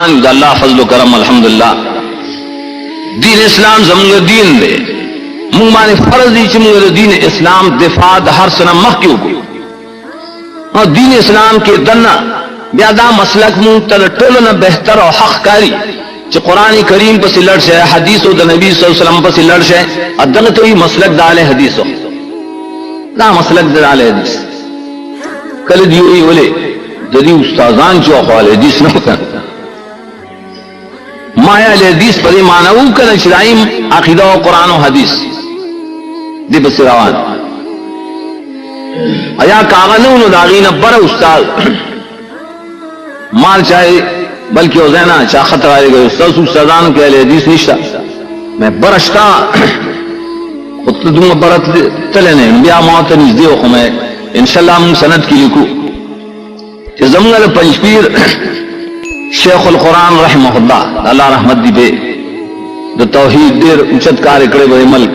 اللہ فضل و کرم الحمدللہ دین اسلام زمانہ دین دے منگ مانے فرض دی چمگ دین اسلام دفاع ہر سنہ مخ کیوں کو اور دین اسلام کے دنہ بیادا مسلک منگ تر ٹولنا بہتر اور حق کاری چھ قرآن کریم پسی لڑ شے حدیث و دا نبی صلی اللہ علیہ وسلم پسی لڑ شے ادن تو ہی مسلک دال حدیث ہو دا مسلک دال حدیث کل دیوئی ولے جدی استاذان چو خوال حدیث نہ کر مایا حدیث پر معنی کن شرائم عقیدہ و قرآن و حدیث دی بس روان ایا کاغنون داغین بر استاد مال چاہے بلکہ ہو زینا چاہ خطر آئے گئے استاذان کے اہل حدیث نشتا میں برشتا خود دوں برت تلنے بیا موت نزدی و خمیں انشاءاللہ ہم سند کی لکو کہ زمانہ پنجپیر شیخ القرآن رحمہ اللہ اللہ رحمت دی بے دا توحید دیر اچت کار اکڑے بے ملک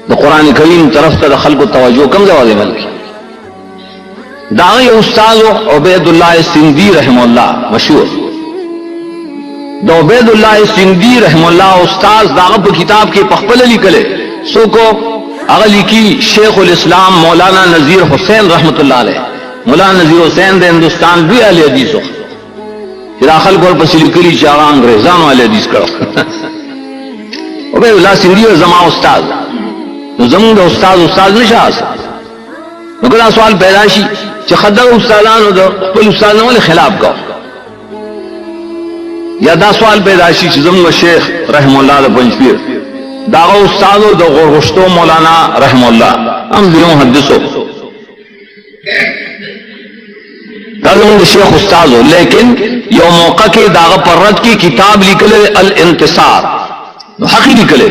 دا قرآن کریم طرف تا دا خلق و توجہ کم زواد ملک داغی استاذ عبید اللہ سندی رحمہ اللہ مشہور دا عبید اللہ سندی رحمہ اللہ استاذ داغا پا کتاب کے پخپل لکلے سو کو اغلی کی شیخ الاسلام مولانا نذیر حسین رحمت اللہ علیہ مولانا نذیر حسین دے ہندوستان بھی اہل حدیث ہو داخل کو پسیل کری چاہاں انگریزان والے حدیث کرو عبید اللہ سندی و زمان استاذ زمان دا استاذ نشاہ سا نکلا سوال پیداشی چھ خدر استاذان دا پل استاذان والے خلاف گاو یا دا سوال پیداشی چھ زمان شیخ رحم اللہ دا پنجپیر داغا استاذ دا غرغشتو مولانا رحم اللہ ہم دیوں حدثو داغا شیخ استاذ ہو لیکن یو موقع کے داغا پر رد کی کتاب لکلے الانتصار حقی لکلے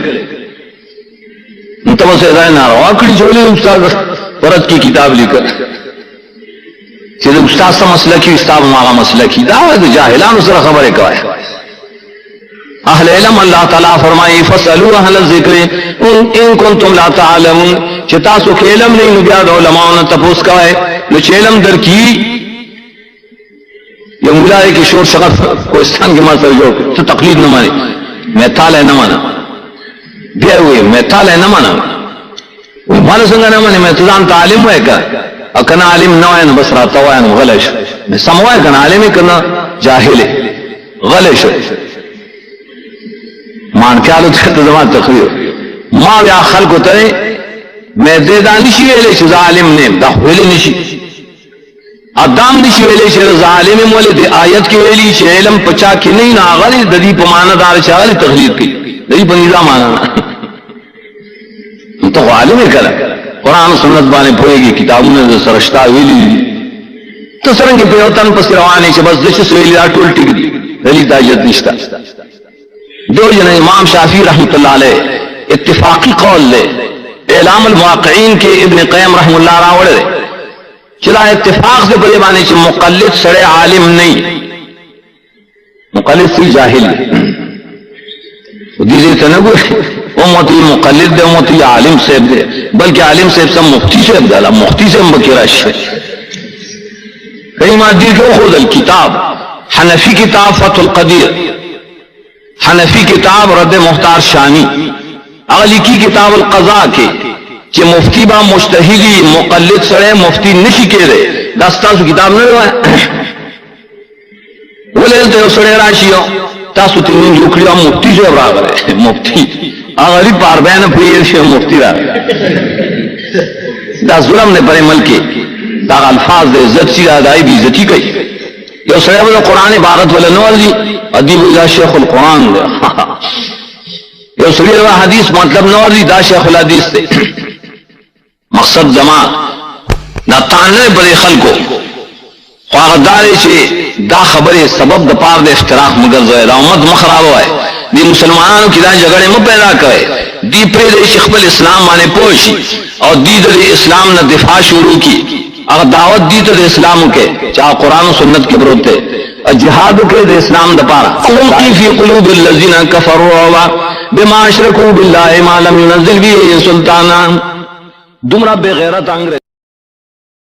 انتبہ سے ادائے ناروا کڑی چھولے استاذ پرد کی کتاب لکل چیزے استاذ سا مسلکی استاذ ماغا مسلکی داغا جاہلان اسرا خبرے کوئے اہل علم اللہ تعالیٰ فرمائی فَسَأَلُوا اہل الذکر ان کنتم لا تعلمون چتاسو کے علم نہیں نبیاد علماء نے تپوس کوئے لچ علم در کی یہ ملائے کی شور شغف کوئستان کے ماں سر جو تو تقلید نہ مانے میں تال ہے نہ مانا بیر ہوئے میں تال ہے نہ مانا وہ مانا سنگا نہ مانے میں تزان تا عالم ہوئے کا اکنا عالم نہ ہوئے بس راتا ہوئے غلش میں سموائے کنا عالمی کنا جاہل غلش مان کیا لو تھے تو زمان تقریر ماں یا خلق ترے میں دیدہ نشی ویلے چیز عالم نیم دا ویلے نشی ادام نشی ویلے چیز عالم مولے دے آیت کی ویلی چیز علم پچا کی نہیں نا غلی ددی پمانا دار چاہلی تقریر کی ددی پر نظام آنا تو عالم کرا قرآن سنت بانے پوئے گی کتابوں نے سرشتہ ویلی تو سرنگی پیوتن پس روانے چھ بس دشس ویلی آٹول ٹک دی ویلی تاجت نشتا دو جن امام شافی رحمت اللہ علیہ اتفاقی قول لے اعلام المواقعین کے ابن قیم رحم اللہ راوڑ دے چلا اتفاق سے بلے بانے چھ مقلد سڑے عالم نہیں مقلد سی جاہل دیزے تنگو امتی مقلد دے امتی عالم صاحب دے بلکہ عالم صاحب سب مفتی صاحب دالا مفتی سے مبکرش ہے کئی مادی کو خود الکتاب حنفی کتاب فتح القدیر حنفی کتاب رد مختار شانی اغلی کی کتاب القضاء کے کہ مفتی با مجتہدی مقلد سڑے مفتی نشی کے رے دستا سو کتاب نہ روائے وہ لیتے ہو سڑے راشی ہو تاسو تنین جوکڑی ہو مفتی جو راگ رہے مفتی اغلی پار بین پویر شے مفتی راگ دا ظلم نے پرے ملکی دا الفاظ دے عزت سی آدائی بھی عزتی کئی یہ سڑے وہ قرآن عبارت والا نوازی ادیب اللہ شیخ القرآن دے یہ سڑے وہ حدیث مطلب نوازی دا شیخ الحدیث دے مقصد جمع نہ تاننے بڑے خلقو خواہدارے چھے دا خبر سبب دا پار دے افتراق مگر زوئے دا امت مخراب ہوئے دی مسلمانوں کی دا جگڑے میں پیدا کرے دی پریدے شخبل اسلام مانے پوشی اور دی در اسلام نہ دفاع شروع کی اگر دعوت دی تو دے اسلام کے چاہ قرآن و سنت کے بروتے جہاد کے دے اسلام دا پارا قلقی فی قلوب اللذین کفروا بما اشرکوا باللہ ما لم ينزل بھی سلطانا دمرا بے غیرت انگریز